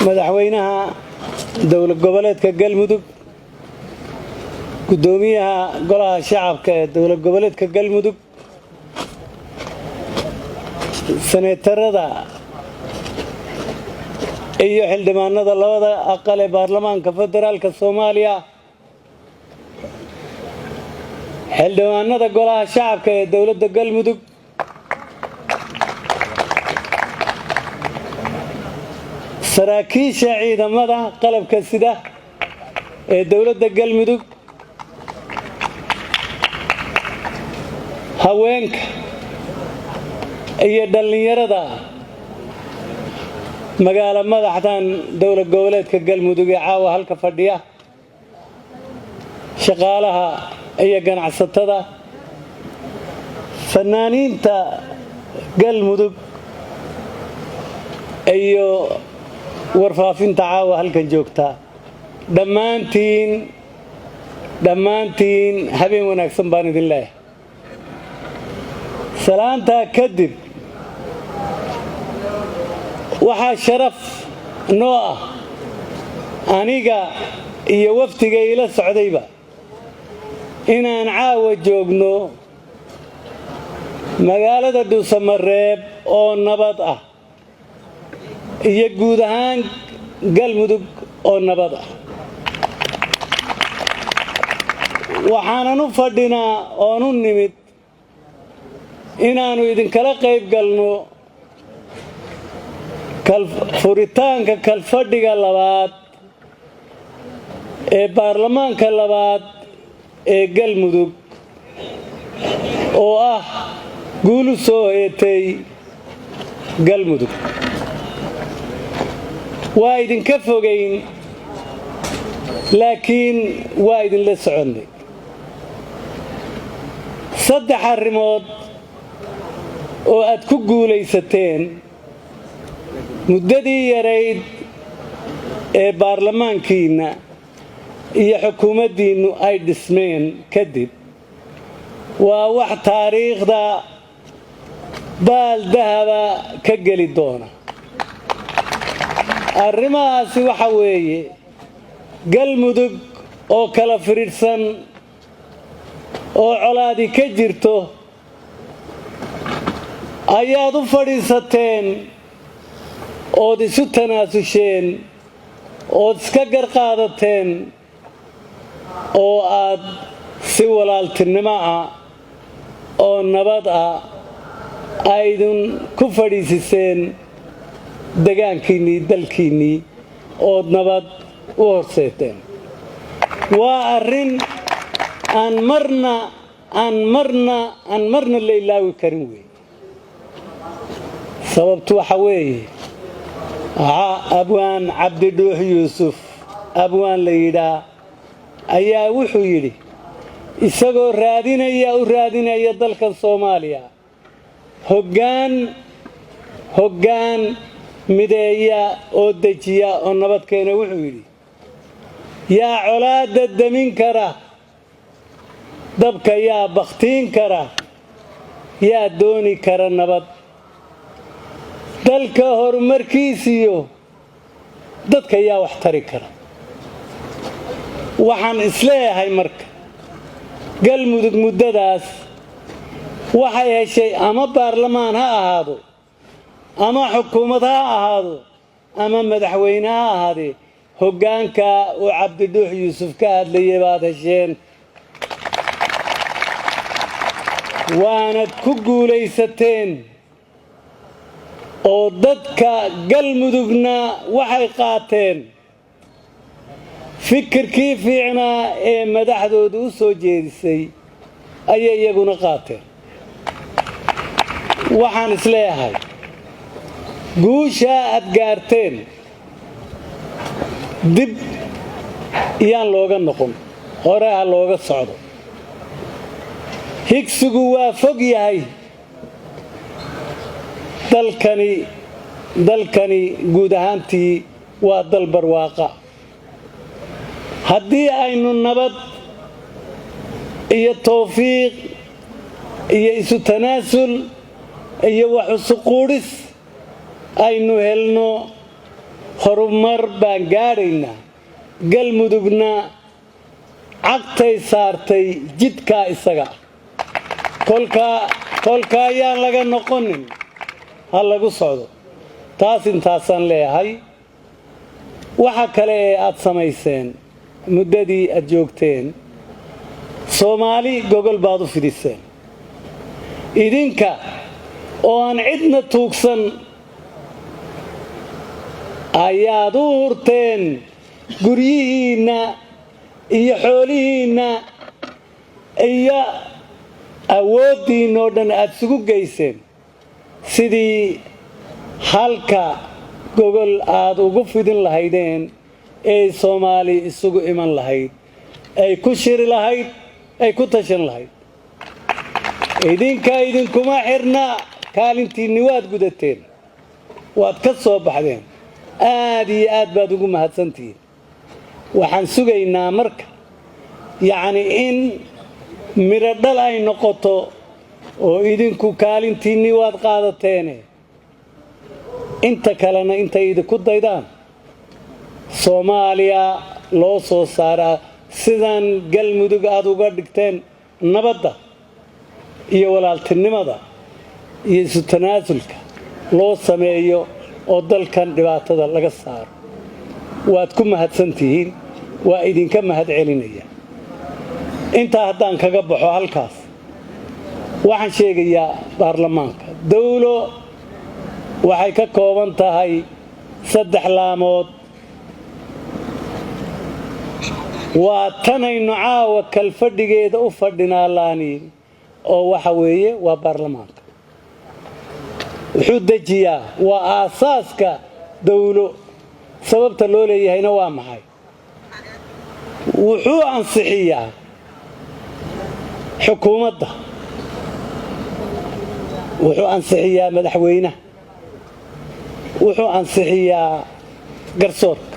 madaxweynaha dowlad goboleedka Galmudug gudoomiyaha golaha shacabka ee dowlad goboleedka Galmudug senatarada iyo xildhibaanada labada aqal ee baarlamaanka federaalka Soomaaliya xildhibaanada golaha shacabka ee dowladda Galmudug saraakiisha ciidamada qalabka sida ee dowladda Galmudug haweenka iyo dhalinyarada magaala madaxdan dowlad goboleedka Galmudug ee caawa halka fadhiya shaqaalaha iyo ganacsatada fanaaniinta Galmudug iyo warfaafinta caawa halkan joogta dhammaantiin habeen wanaagsan baan idin leeyahay salaanta kadib waxaa sharaf noo ah aniga iyo waftiga ila socdayba inaan caawa joogno magaalada Dhuusamareeb oo nabad ah iyo guud ahaan Galmudug oo nabad ah waxaan u fadhinaa oo u nimid inaanu idin kala qayb galno furitaanka kalfadhiga labaad ee baarlamaanka labaad ee Galmudug oo ah guul soo heetay Galmudug waa idin ka fogeyn laakiin waa idin la soconay saddex arrimood oo aad ku guulaysateen muddadii yarayd ee baarlamaankiina iyo xukuumaddiinu ay dhismeen kadib waa wax taariikhda baal dahaba ka geli doona arrimahaasi waxa weeye Galmudug oo kala firirsan oo colaadi ka jirto ayaad u fadhiisateen ood isu tanaasulsheen ood iska garqaadateen oo aad si walaaltinimo ah oo nabad ah aydun ku fadhiisiseen degaankiinnii dalkiinnii ood nabad u horseeteen waa arrin aan marna la ilaawi karin wey sababtu waxa weeye abwaan cabdidhuux yuusuf abwaan la yidhaa ayaa wuxuu yidhi isagoo raadinaya dalka Soomaaliya hoggaan mideeya oo dejiya oo nabad keena wuxuu yidhi yaa colaada damin kara dabka yaa bakhtiin kara yaa dooni kara nabad dalka horumarkiisiyo dadka yaa wax tari kara waxaan isleeyahay marka Galmudug muddadaas waxay heshay ama baarlamaan ha ahaado ama xukuumad ha ahaado ama madaxweyne ha ahaadee hoggaanka oo cabdidhuux yuusuf ka hadlayay baad hesheen waanad ku guulaysateen oo dadka Galmudugna waxay qaateen fikirkii fiicnaa ee madaxdoodu u soo jeedisay ayay iyaguna qaateen waxaan isleeyahay guusha aad gaarteen dib iyaan looga noqon hore ha looga socdo higsigu waa fog yahay dalkani guud ahaantii waa dal barwaaqa haddii aynu nabad iyo tawfiiq iyo isu tanaasul iyo wax isu quudhis aynu helno horumar baan gaadhaynaa galmudugna cagtay saartay jidkaa isaga kolka ayaan laga noqonin ha lagu socdo taas intaasaan leeyahay waxa kale ee aad samayseen muddadii aad joogteen Soomaali gogol baad u fidiseen idinka oo aan cidna tuugsan ayaad u hurteen guryihiinna iyo xoolihiinna iyo awooddiinna oo dhan aad isugu geyseen sidii halka gogol aad ugu fidin lahaydeen ee Soomaali isugu iman lahayd ay ku shiri lahayd ay ku tashan lahayd idinkuma xirna kaalintiinni waad gudateen waad ka soo baxdeen aad iyo aad baad ugu mahadsantihiin waxaan sugaynaa marka in miro dhal ay noqoto oo idinku kaalintiinni waad qaadateen inta kalena intay idinku daydaan Soomaaliya loo soo saaraa sidan galmudug aad uga dhigteen nabadda iyo walaaltinimada iyo isu tanaasulka loo sameeyo oo dalkan dhibaatada laga saaro waad ku mahadsantihiin waa idinka mahadcelinaya inta haddaan kaga baxo halkaas waxaan sheegayaa baarlamaanka dawlo waxay ka kooban tahay 3 laamood waa tanaynu caawa kalfadhigeeda u fadhinaa laaniin oo waxa weeye waa baarlamaanka wuxuu dejiyaa waa aasaaska dawlo sababta loo leeyahayna waa maxay wuxuu ansixiyaa xukuumadda wuxuu ansixiyaa madaxweynaha wuxuu ansixiyaa garsoorka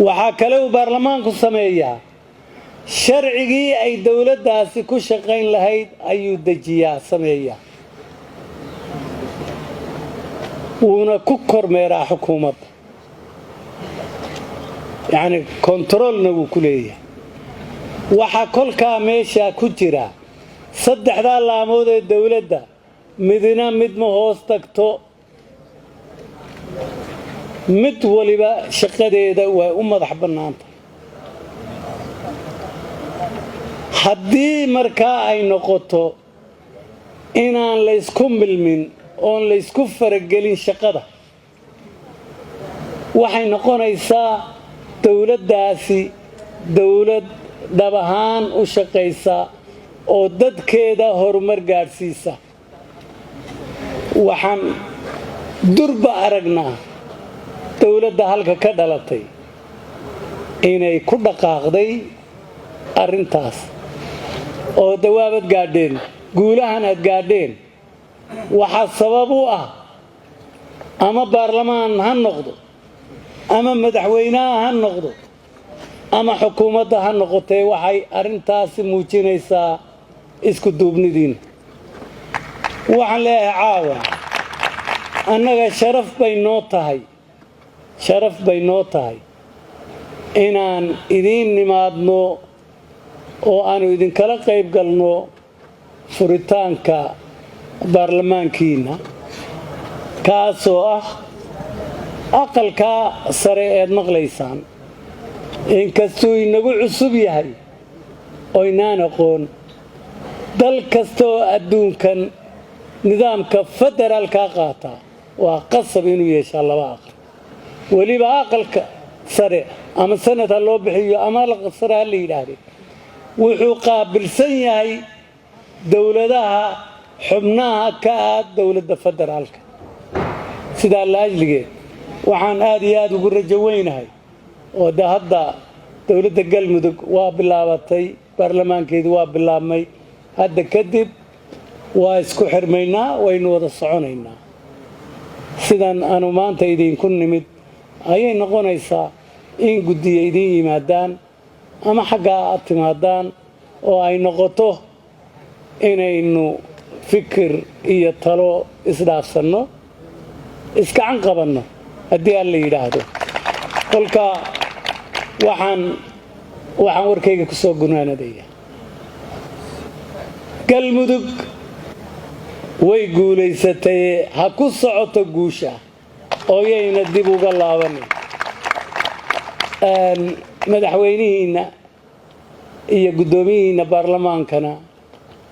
waxaa kale uu baarlamaanku sameeyaa sharcigii ay dawladdaasi ku shaqayn lahayd ayuu dejiyaa sameeyaa wuuna ku kormeeraa xukuumadda kontaroolna wuu ku leeyahay waxaa kolkaa meesha ku jira 3 laamood ee dawladda midna mid ma hoos tagto mid waliba shaqadeeda way u madax bannaanta haddii markaa ay noqoto inaan la isku milmin oon la isku faragelin shaqada waxay noqonaysaa dawladdaasi dawlad dhab ahaan u shaqaysa oo dadkeeda horumar gaadhsiisa waxaan durba aragnaa dawladda halka ka dhalatay inay ku dhaqaaqday arrintaas oo dawaabad gaadheen guulahan aad gaadheen waxaa sabab u ah ama baarlamaan ha noqdo ama madaxweynaha ha noqdo ama xukuumadda ha noqotee waxay arrintaasi muujinaysaa isku duubnidiina waxaan leeyahay caawa annaga sharaf bay noo tahay inaan idiin nimaadno oo aanu idinkala qayb galno furitaanka baarlamaankiina kaasoo ah aqalka sare eed maqlaysaan inkastuu inagu cusub yahay oo inaan aqoon dal kasta oo adduunkan nidaamka federaalka qaata waa qasab inuu yeeshaa 2 aqal weliba aqalka sare ama sanad ha loo bixiyo ama aqalka sare ha la yidhaahdo wuxuu qaabilsan yahay dawladaha xubnaha ka ah dawladda federaalka sidaa la ajligeed waxaan aad iyo aad ugu rajo weynahay oo hadda dawladda galmudug waa bilaabatay baarlamaankeedu waa bilaabmay hadda kadib waa isku xirmaynaa waynu wada soconaynaa sidan aanu maanta idinku nimid ayay noqonaysaa in guddiya idin yimaadaan ama xaggaa aad timaadaan oo ay noqoto inaynu fikir iyo talo isdhaafsanno iskacan qabanno haddii aan la yidhaahdo kolka waxaan warkayga ku soo gunaanadaya galmudug way guulaysatay ha ku socoto guusha oo yayna dib uga laabanin madaxweynihiina iyo guddoomiyihiina baarlamaankana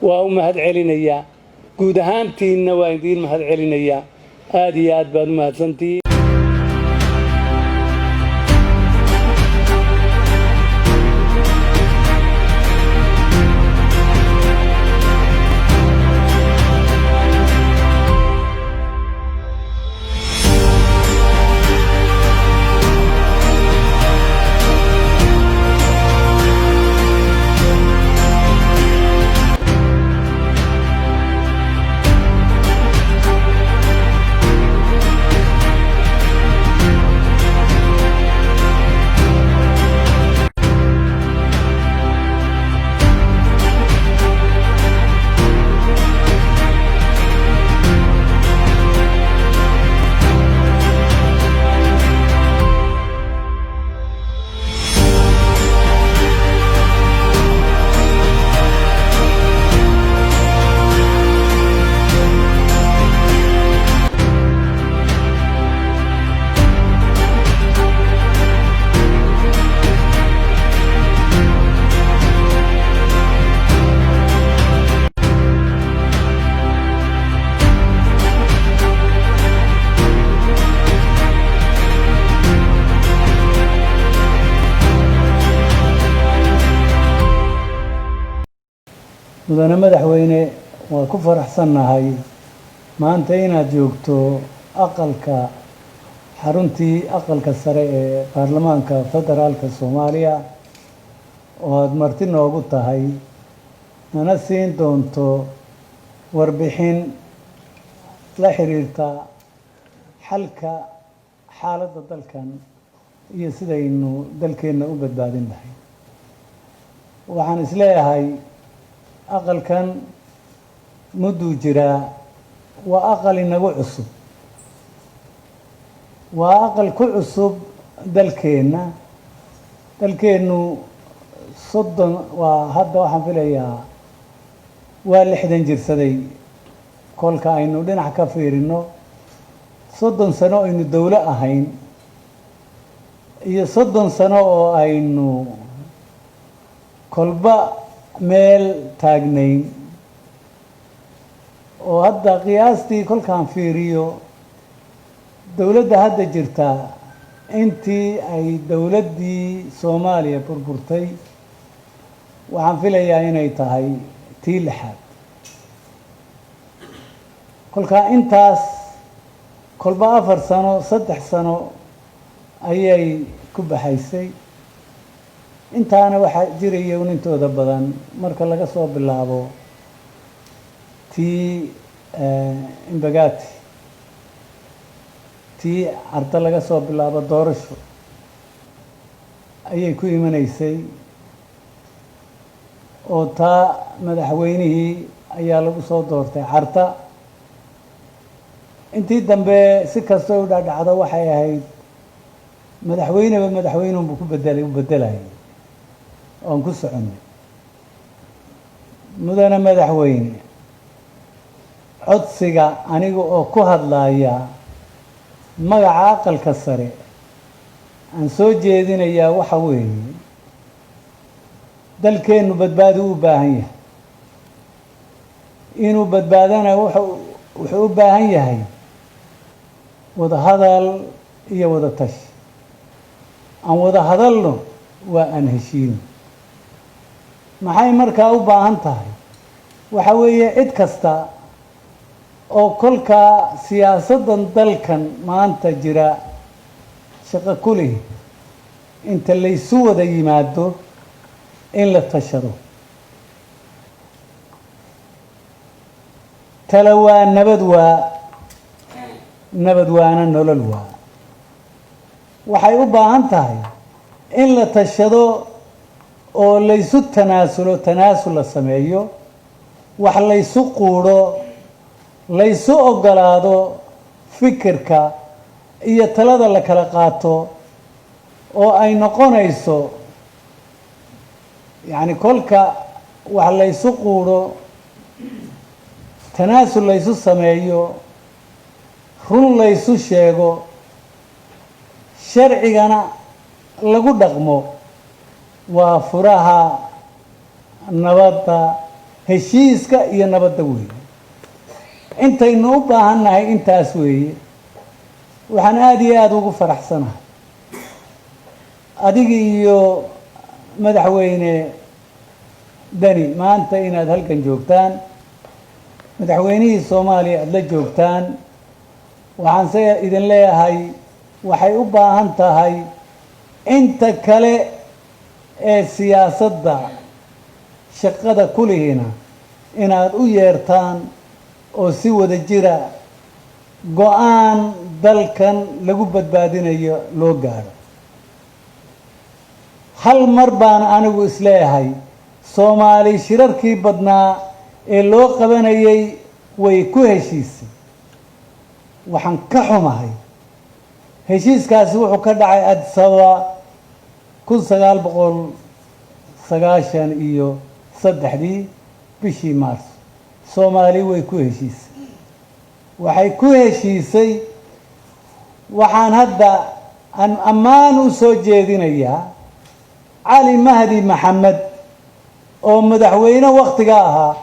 waa u mahad celinayaa guud ahaantiinna waa idiin mahad celinayaa aad iyo aad baad u mahadsantihiin mudane madaxweyne waa ku faraxsannahay maanta inaad joogto xaruntii aqalka sare ee baarlamaanka federaalka Soomaaliya oo aad marti noogu tahay nana siin doonto warbixin la xiriirta xalka xaaladda dalkan iyo sidaynu dalkeenna u badbaadin lahayn waxaan isleeyahay aqalkan muduu jiraa waa aqal inagu cusub waa aqal ku cusub dalkeennu soddon waa hadda waxaan filayaa waa 60 jirsaday kolka aynu dhinac ka fiirino 30 sano aynu dawlo ahayn iyo 30 sano oo aynu kolba meel taagnayn oo hadda qiyaastii kolkaan fiiriyo dawladda hadda jirta intii ay dawladdii Soomaaliya burburtay waxaan filayaa inay tahay tii lixaad kolka intaas kolba 4 sano 3 sano ayay ku baxaysay intaana waxaa jiraya intooda badan marka laga soo bilaabo tii imbagaati tii arda laga soo bilaabo doorasho ayay ku imanaysay oo taa madaxweynihii ayaa lagu soo doortay carta intii dambe si kastoo u dhacdo waxay ahayd madaxweynuhu ku bedelay oon ku soconay mudane madaxweyne codsiga aniga oo ku hadlaya magaca aqalka sare aan soo jeedinayaa waxa weeye dalkeennu badbaado u baahan yahay inuu badbaadana wuxuu u baahan yahay wada hadal iyo wada tashi aan wada hadalno waa aan heshiino maxay markaa u baahan tahay waxa weeye cid kasta oo kolka siyaasaddan dalkan maanta jira shaqo ku leh inta laysu wada yimaado in la tashado tala waa nabad waana nolol waa waxay u baahan tahay in la tashado oo laysu tanaasul la sameeyo wax laysu quudho laysu ogolaado fikirka iyo talada la kala qaato oo ay noqonayso yacni kolka wax laysu quudho tanaasul laysu sameeyo run laysu sheego sharcigana lagu dhaqmo waa furaha nabadda heshiiska iyo nabadda weeye intaynu u baahannahay intaas weeye waxaan aada iyo aada ugu faraxsanahay adiga iyo madaxweyne dani maanta inaad halkan joogtaan madaxweynihii soomaaliya aada la joogtaan waxaan se idin leeyahay waxay u baahan tahay inta kale ee siyaasadda shaqada kulihina inaad u yeertaan oo si wada jira go-aan dalkan lagu badbaadinayo loo gaadho hal mar baan anigu isleeyahay soomaali shirarkii badnaa ee loo qabanayay way ku heshiisay waxaan ka xumahay heshiiskaasi wuxuu ka dhacay Addis Ababa 1993 bishii Maarso Soomaali way ku heshiisay waxay ku heshiisay waxaan hadda aan ammaan u soo jeedinayaa Cali Mahdi Maxamed oo madaxweyne waqtiga ahaa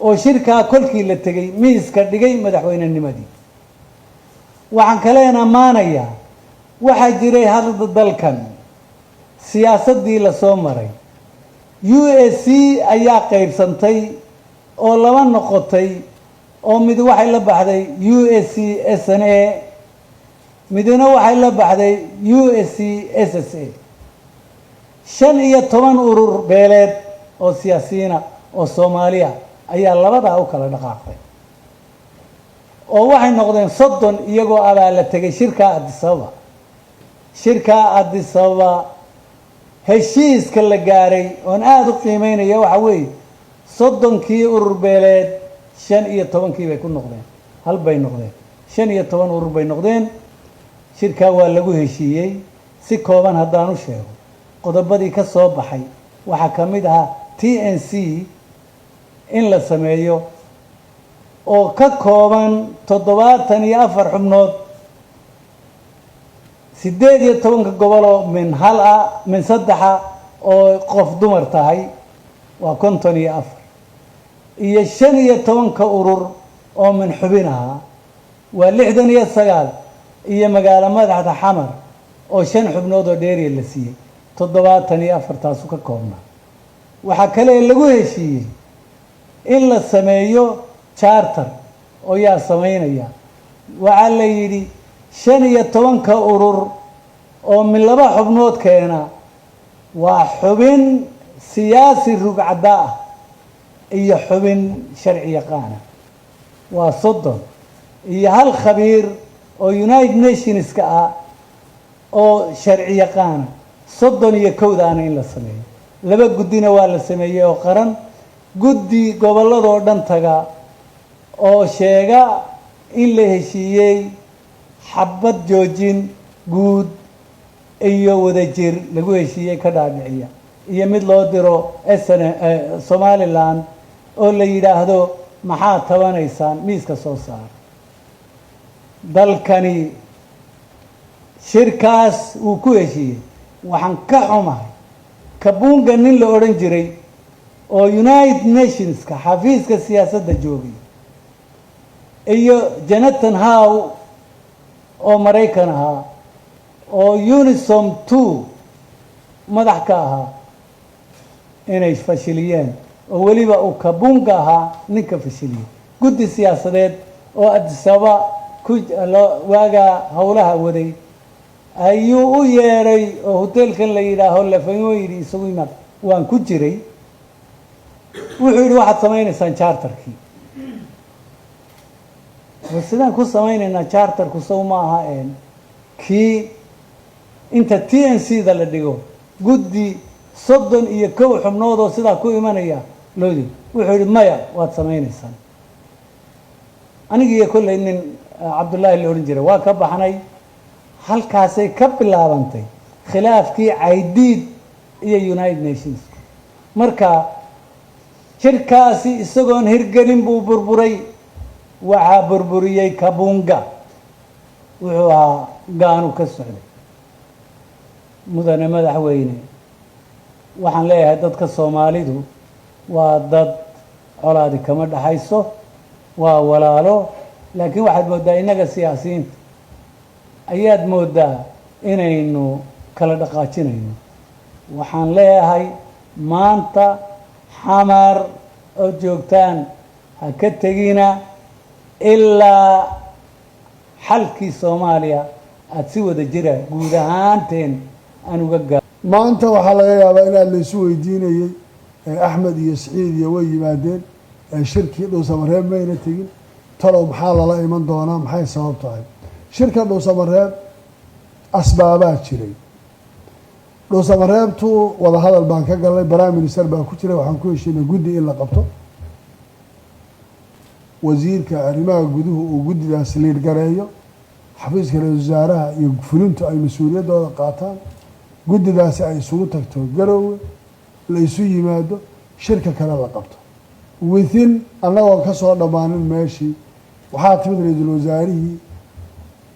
oo shirka kolkii la tagay miiska dhigay madaxweynenimadii waxaan kale amaanayaa waxa jiray hadda dalkan siyaasadii la soo maray UAC ayaa qaybsantay oo laba noqotay oo mid waxay la baxday UAC SNA midna waxay la baxday UAC SSA 15 urur beeleed oo siyaasiyiin oo Soomaaliya ayaa labada u kala dhaqaaqay oo waxay noqdeen 30 iyagoo abaal la tagay shirka Addis Ababa heshiiska la gaaray oon aad u qiimeynaya waxa weeye 30kii urur beeleed 15kii bay ku noqdeen hal bay noqdeen 15 urur bay noqdeen shirka waa lagu heshiiyey si kooban haddaan u sheego qodobadii ka soo baxay waxa kamid ah TNC in la sameeyo oo ka kooban 74 xubnood 18 gobol min hal min saddex oo qof dumar tahay waa 54 iyo 15 urur oo min xubinaha waa 69 iyo magaalo madaxda Xamar oo 5 xubnood oo dheeri la siiyay 74 taas ka koobna waxa kale lagu heshiiyay in la sameeyo charter oo yaa sameynaya waxa la yiri 15 urur oo min laba xubnood keena waa xubin siyaasi rugcada ah iyo xubin sharci yaqaan waa 30 iyo hal khabiir oo United Nations ka ah oo sharci yaqaan 31 daana in la sameeyo laba gudina waa la sameeyay oo qaran guddi gobolladoo dhan taga oo sheega in la heshiiyay xabad joojin guud iyo wadajir lagu heshiiyay ka dhaadhiciya iyo mid loo diro Somaliland oo la yiraahdo maxaa tabanaysaan miiska soo saar dalkani shirkaas uu ku heshiiyay waxaan ka xumahay kabuunga nin la oran jiray oo United Nations ka xafiiska siyaasadda joogay iyo Jonathan Howe oo Mareykan ahaa oo UNISOM 2 madax ka ahaa inay fashiliyeen oo waliba uu kabuunga ahaa ninka fashiliyay guddi siyaasadeed oo Addis Ababa ku waaga howlaha waday ayuu u yeeray oo hotelkan la yiraahdo la fahmooyay isagu imaad waan ku jiray wuxuu yiri waxaad sameynaysaa charterkii sidaan ku sameynayna charterku soo ma aha kii inta TNC da la dhigo guddi 31 xubnood oo sida ku imanaya loodi wuxuu yiri maya waad sameynaysaa aniga iyo kulay nin Cabdullaahi la oran jiray waa ka baxnay halkaasay ka bilaabantay khilaafkii caydiid iyo United Nations marka shirkaasi isagoon hirgelin buu burburay waxaa burburiyay Kabunga wuxuu ahaa gaanu ka socday mudane madaxweyne waxaan leeyahay dadka Soomaalidu waa dad colaadi kama dhaxayso waa walaalo laakiin waxaad moodaa inaga siyaasiyiinta ayaad moodaa inaynu kala dhaqaajinayno waxaan leeyahay maanta xamar oo joogtaan ha ka tegina ilaa xalkii Soomaaliya aad si wada jira guud ahaanteen aan uga gaar maanta waxaa laga yaabaa in la isu weydiinayay Axmed iyo Saciid iyo way yimaadeen shirkii Dhuusamareeb mayna tegin talow maxaa lala iman doonaa maxay sabab tahay shirka Dhuusamareeb asbaabaa jiray Dhuusamareebtu wada hadal baan ka galay Prime Minister baa ku jiray waxaan ku heshiinay guddi in la qabto wasiirka arrimaha guduhu uu guddidaas liid gareeyo xafiiska ra'iisul wasaaraha iyo fulintu ay mas'uuliyadooda qaataan guddidaasi ay isugu tagto Garowe la isu yimaado shirka kale la qabto within annagoo ka soo dhammaanin meeshii waxaa timid ra'iisul wasaarihii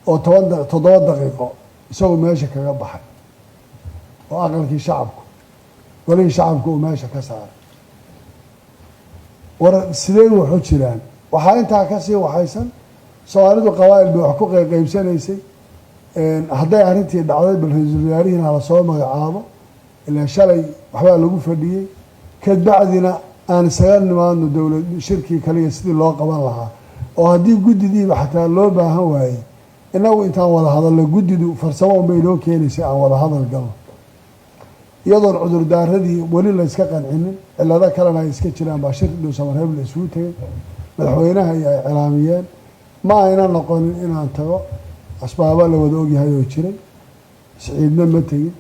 oo 7 daqiiqo isagoo meesha kaga baxay oo aqalkii shacabku golihii shacabku uu meesha ka saaray war sidee wuxuu jiraan waxaa intaa ka sii waxaysan Soomaalidu qabaa'il bay wax ku qaybsanaysay hadday arrintii dhacday bal ra'iisul wasaarihiina la soo magacaabo ilaa shalay waxbaa lagu fadhiyey kadbacdina aan isaga nimaadno dowlad shirkii kaliya sidii loo qaban lahaa oo haddii guddidiiba xataa loo baahan waayey inagu intaan wada hadalno guddidu farsamo unbay noo keenaysay aan wada hadal galno iyadoon cudurdaaradii weli la iska qancinin cillado kalena ay iska jiraan baa shirka Dhuusamareeb la isugu tegay madaxweynaha ay cilaamiyeen ma ayna noqonin inaan tago asbaabo la wada ogyahay oo jiray Saciidna ma tegin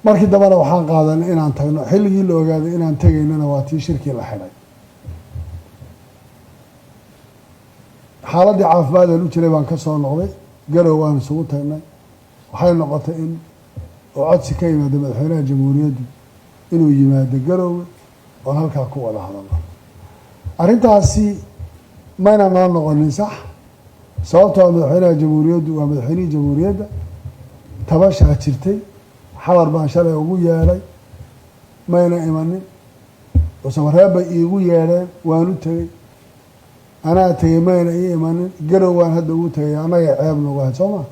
markii dambana waxaan qaadanay inaan tagno xilligii la ogaaday inaan tagaynana waa tii shirkii la xidhay xaaladii caafimaad ee u jiray baan ka soo noqday Garowe waan isugu tagnay waxay noqotay in oo codsi ka yimaada madaxweynaha jamhuuriyaddu inuu yimaado Garowe oo halkaa ku wada hadalno arrintaasi mayna noo noqonin sax sababtoo madaxweynaha jamhuuriyaddu waa madaxweynihii jamhuuriyadda tabashaa jirtay xawar baan shalay ugu yeelay mayna imanin Dhuusamareeb bay iigu yeedheen waan u tegey anaa tegey mayna ii imanin Garowe waan hadda ugu tegay annaga ceeb nagu ahayd soo maa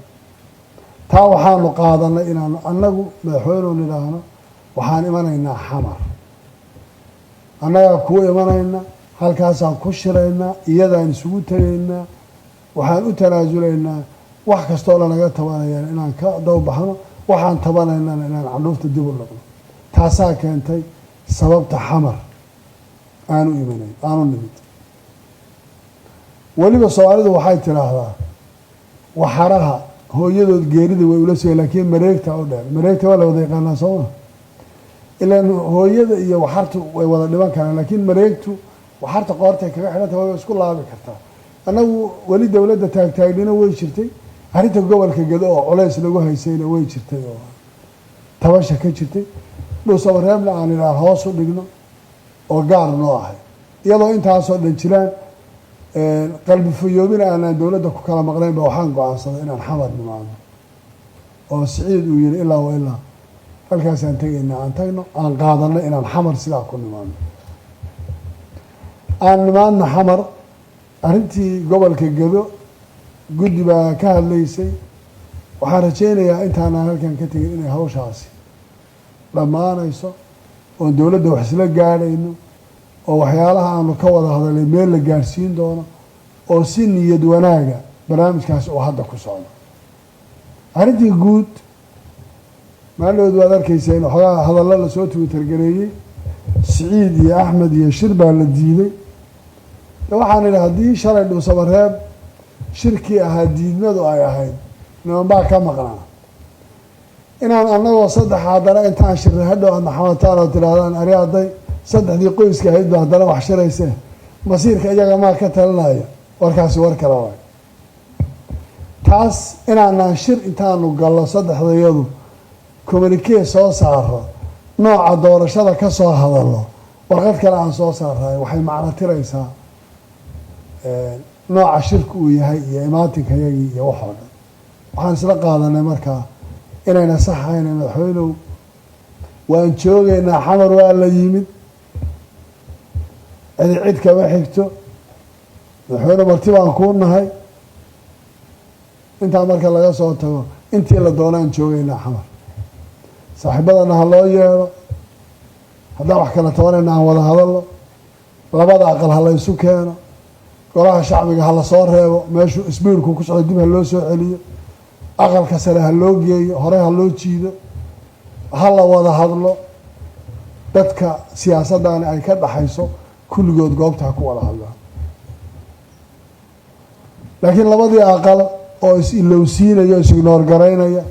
taa waxaanu qaadanay inaanu annagu madaxweynuhu nidhaahno waxaan imanaynaa xamar annagaa kuu imanayna halkaasaan ku shiraynaa iyadaan isugu tegaynaa waxaan u tanaasulaynaa wax kastoo lanaga tabanayaan inaan ka dawbaxno waxaan tabanaynana inaan candhuufta dib u noqno taasaa keentay sababta xamar aanu imanayn aanu nimid weliba Soomaalidu waxay tiraahdaa waxaraha hooyadood geerida way ula soo laakiin mareegta oo dheer mareegta waa la wada yaqaanaa Soomaa ilaan hooyada iyo waxartu way wada dhiban karaan laakiin mareegtu waxarta qoortay kaga xidhanta way isku laabi kartaa anagu wali dawladda taagtaagnina way jirtay arrinta gobolka Gedo oo culays lagu haysayna way jirtay oo tabasha ka jirtay Dhuusamareebna aan ilaa hoos u dhigno oo gaar noo ahay iyadoo intaasoo dhan jiraan qalbi fayoobina aanaan dowladda ku kala maqnayn ba waxaan go'aansaday inaan xamar nimaadno oo Saciid uu yiri ilaa waa ilaa halkaasaan tagaynaa aan tagno aan qaadanno inaan xamar sidaa ku nimaadno aan nimaadno xamar arrintii gobolka Gedo guddi baa ka hadlaysay waxaan rajaynayaa intaanaan halkan ka tegin inay hawshaasi dhammaanayso oon dowladda wax isla gaadhayno oo waxyaalaha aanu ka wada hadalay meel la gaadhsiin doono oo si niyad wanaaga barnaamijkaasi uu hadda ku socdo arrintii guud maalmood waad arkaysaa in waxoogaa hadallo lasoo twitter-gareeyey Saciid iyo Axmed iyo shir baa la diiday waxaan idhi haddii shalay Dhuusamareeb shirkii ahaa diidmadu ay ahayd niman baa ka maqnaa inaan annagoo saddex haddana intaan shirnay hadhow aadna xamataan oo tidhaahdaan ari hadday saddexdii qoyska ahayd ba haddana wax shiraysee masiirka iyaga maa ka talinaya warkaasi war kale waay taas inaanaan shir intaanu gallo saddexdayadu communicate soo saaro nooca doorashada ka soo hadallo warqad kale aan soo saarayo waxay macno tiraysaa nooca shirku uu yahay iyo imaatinkaiyagii iyo waxoo dhan waxaan isla qaadanay markaa inayna saxayna madaxweynuhu waan joogaynaa xamar waa la yimid cid kama xigto madaxweyne marti baan kuu nahay intaa marka laga soo tago intii la doonaan joogaynaa xamar saaxiibadana ha loo yeedho haddaan wax kala tabanayna aan wada hadalno labada aqal ha la ysu keeno golaha shacbiga ha la soo reebo meeshuu isbiirku ku socdo dib ha loo soo celiyo aqalka sare ha loo geeyo hore ha loo jiido ha la wada hadlo dadka siyaasaddaani ay ka dhaxayso kulligood goobta ha ku wada hadlaan laakiin labadii aqal oo is-ilowsiinaya o is-ignoor garaynaya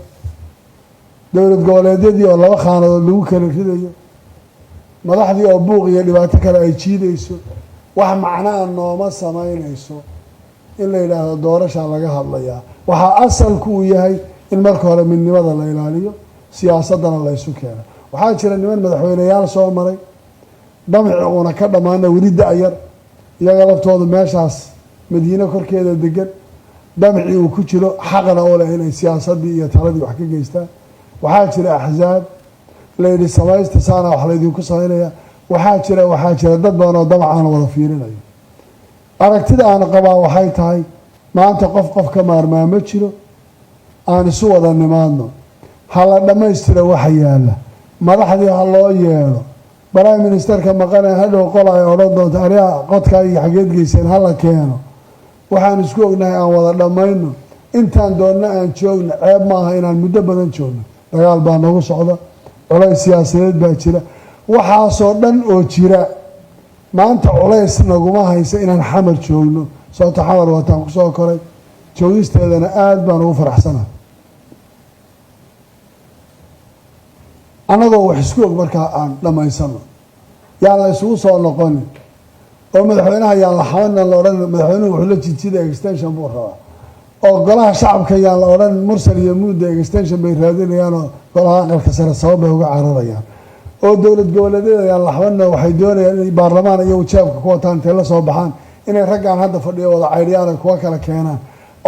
dowlad goboleedyadii oo laba khaanadood lagu kala ridayo madaxdii oo buuq iyo dhibaato kale ay jiidayso wax macnaa nooma samaynayso in la yidhaahdo doorashaa laga hadlayaa waxaa asalku uu yahay in marka hore midnimada la ilaaliyo siyaasaddana la ysu keeno waxaa jira niman madaxweyneyaal soo maray damaci uuna ka dhammaana weli da-yar iyaga laftoodu meeshaas madiine korkeeda degan damacii uu ku jiro xaqna oo leh inay siyaasaddii iyo taladii wax ka geystaan waxaa jira axsaab layidhi samaysta saana wax laydinku samaynaya waxaa jira dad badan oo damacaana wada fiirinayo aragtida aan qabaa waxay tahay maanta qof ka maarmaa ma jiro aan isu wada nimaadno ha la dhammaystiro waxa yaalla madaxdii ha loo yeedho prime ministerka maqane hadhow qola ay odhan doonto ariha qodkaa iyo xageed geyseen ha la keeno waxaan isku ognahay aan wada dhammayno intaan doonna aan joogno ceeb maaha inaan muddo badan joogno dagaal baa nagu socda culays siyaasadeed baa jira waxaasoo dhan oo jira maanta culays naguma haysa inaan xamar joogno sababto xamar wataan kusoo koray joogisteedana aada baan ugu faraxsana annagoo wax isku og markaa aan dhammaysano yaan la isugu soo noqonin oo madaxweynaha yaan la xabanan la odhan madaxweynuhu wuxuu la jijida extension buu rabaa oo golaha shacabka yaan la odhan mursal iyo muudda extension bay raadinayaanoo golaha aqalka sare sabab bay uga cararayaan oo dowlad goboleedyada yaan la xabanna waxay doonayaan inay baarlamaan iyagu jaabka ku wataan intay la soo baxaan inay raggaan hadda fadhiyo wada caydhiyaan ay kuwa kala keenaan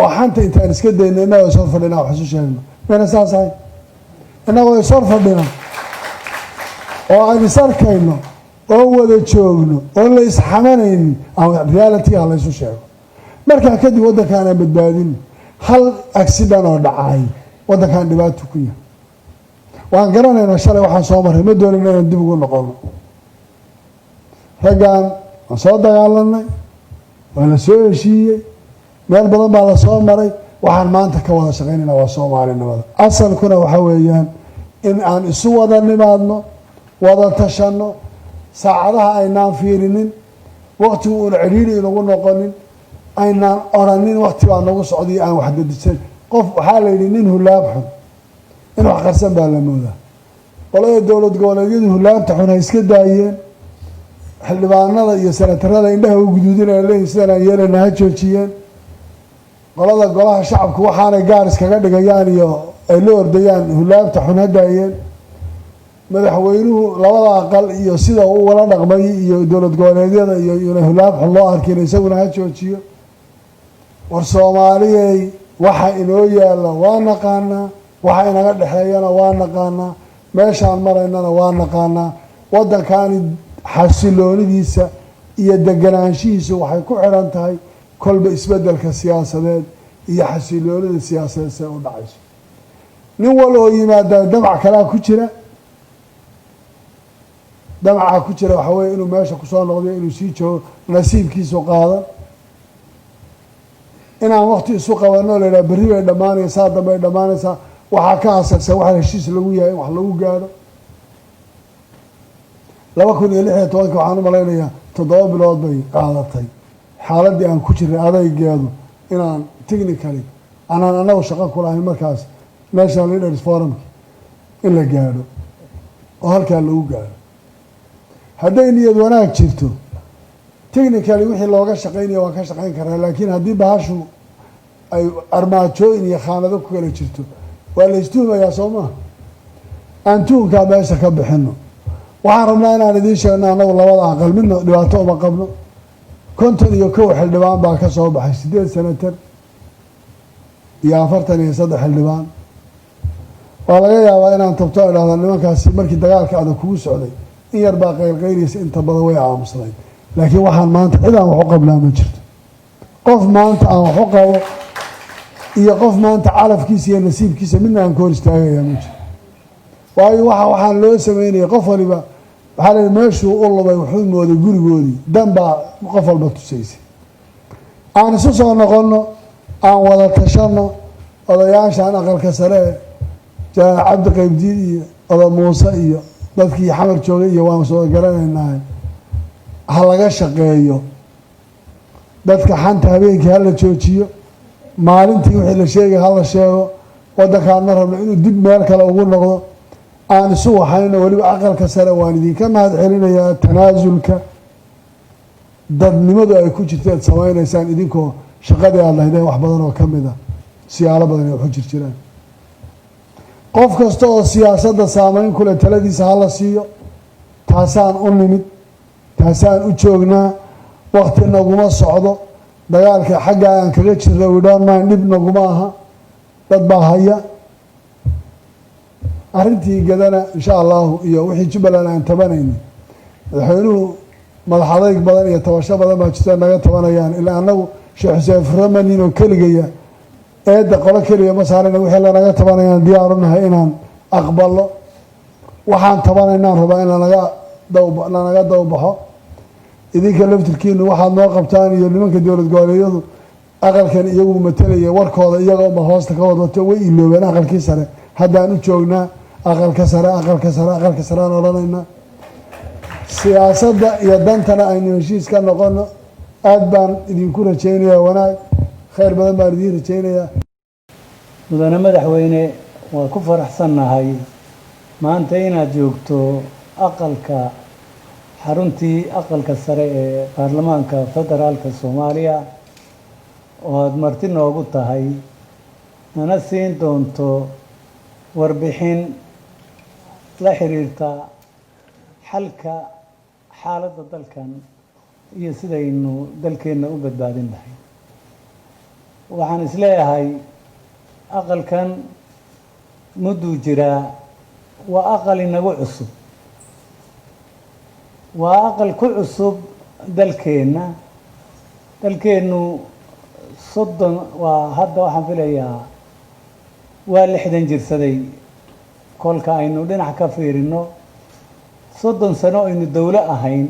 oo xanta intaan iska dayno innagoo ishor fadhina wax isu sheegno mayna saas ahay innagoo ishor fadhina oo aan is arkayno oo wada joogno oo la isxamanaynin reality ha laysu sheego markaa kadib waddankaan aan badbaadin hal accident oo dhacay waddankaan dhibaato ku yahay waan garanaynaa shalay waxaan soo marray ma doonayna inaan dib ugu noqono raggaan waan soo dagaalanay waa la soo heshiiyey meel badan baa la soo maray waxaan maanta ka wada shaqaynayna waa soomaalinimada asalkuna waxa weeyaan in aan isu wada nimaadno wada tashanno saacadaha aynaan fiirinin waqtigu uuna cidhiiri inagu noqonin aynaan oranin waqti baa nagu socday aan wax dadisan qof waxaa la yidhi nin hulaab xun in wax qarsan baa la moodaa qolada dowlad goboleedyadu hulaabta xun ha iska daayeen xildhibaanada iyo senatarada indhaha u guduudinaya leeyihin sidan aan yeelayna ha joojiyeen qolada golaha shacabku waxaanay gaar iskaga dhigayaan iyo ay la ordayaan hulaabta xun ha daayeen madaxweynuhu labada aqal iyo sida uu wala dhaqmay iyo dowlad goboleedyada iyo inay hulaab xun loo arkin isaguna ha joojiyo war soomaaliyey waxa inoo yaalla waa naqaanaa waxa inaga dhexeeyana waa naqaanaa meeshaan maraynana waa naqaanaa waddankaani xasiloonidiisa iyo deganaanshihiisu waxay ku xidhan tahay kolba isbeddelka siyaasadeed iyo xasiloonida siyaasadeed say u dhacayso nin wal oo yimaada damac kalaa ku jira damacaa ku jira waxaa weeye inuu meesha kusoo noqdiyo inuu sii joogo nasiibkiisu qaadan inaan waqti isu qabanoo la yidhaha berri bay dhammaanaysaa dambay dhammaanaysaa waxaa ka asagsan waxa heshiis lagu yahay in wax lagu gaadho 2016 waxaan u malaynayaa 7 bilood bay qaadatay xaaladii aan ku jiray adaygeedu inaan technically anaan anagu shaqo ku lahayn markaas national leaders forum in la gaadho oo halkaa lagu gaadho hadday niyad wanaag jirto technically wixii looga shaqaynaya waan ka shaqayn karaa laakiin haddii bahashu ay armaajooyin iyo khaanado ku kala jirto waa la istuhumayaa soo maha aan tuhunkaa meesha ka bixino waxaan rabnaa inaan idiin sheegno annagu labada aqal midna dhibaato uma qabno 51 xildhibaan baa ka soo baxay 8 senatar iyo 43 xildhibaan waa laga yaabaa inaan tabto idhaahda nimankaasi markii dagaalka adag kugu socday in yar baa qaylqayliysa inta badan way aamusnayd laakiin waxaan maanta cid aan wax u qabnaa ma jirto qof maanta aan wax u qabo iyo qof maanta calafkiisa iyo nasiibkiisa midna aan ka hor istaagayaa ma jiro waayo waxaan loo sameynaya qof waliba waxaa leeyahay meeshuu u lubay wuxuu mooday gurigoodii dan baa qof walba tusaysay aan isu soo noqonno aan wada tashanno odayaashaan aqalka sare janaan cabdi qaybdiid iyo oda muuse iyo dadkii xamar joogay iyo waan soo garanaynahay ha laga shaqeeyo dadka xanta habeenkii ha la joojiyo maalintii wixii la sheegay ha la sheego waddankaan ma rabno inuu dib meel kale ugu noqdo aan isu waxayno weliba aqalka sare waan idinka mahad celinayaa tanaasulka dadnimadu ay ku jirto aad samaynaysaan idinkoo shaqadii aad lahaydeen wax badan oo ka mid a siyaalo badan ay waxu jirjiraan qof kasta oo siyaasadda saameyn ku leh taladiisa ha la siiyo taasaan u nimid taasaan u joognaa wakti naguma socdo dagaalka xagga aan kaga jirna widhoonmaan dhib naguma aha dad baa haya arrintii gadana insha allahu iyo wixii jubbaland aan tabanayni madaxweynuhu madax adayg badan iyo tabasho badan baa jirta naga tabanayaan ilaa annagu sheekh xuseen furamanin oo keligaya eedda qolo keliya ma saarayna wixii lanaga tabanayaan diyaaru nahay inaan aqballo waxaan tabanaynaan rabaa in lanaga dawbaxo idinka laftirkiinu waxaad noo qabtaan iyo nimanka dowlad goboleedyadu aqalkan iyagu matalaya warkooda iyaga uma hoosta ka wadwato way iloobeen aqalkii sare haddaan u joognaa aqalka sare aan odhanaynaa siyaasadda iyo dantana aynu heshiis ka noqono aad baan idinku rajaynayaa wanaag khayr badan baan idiin rajaynayaa mudane madaxweyne waa ku faraxsannahay maanta inaad joogto aqalka xaruntii aqalka sare ee baarlamaanka federaalka soomaaliya oo aada marti noogu tahay nana siin doonto warbixin la xiriirta xalka xaaladda dalkan iyo sidaynu dalkeenna u badbaadin lahay waxaan isleeyahay aqalkan mudduu jiraa waa aqal inagu cusub waa aqal ku cusub dalkeennu 30 waa hadda waxaan filayaa waa 60 jirsaday kolka aynu dhinac ka fiirino 30 sano aynu dowlo ahayn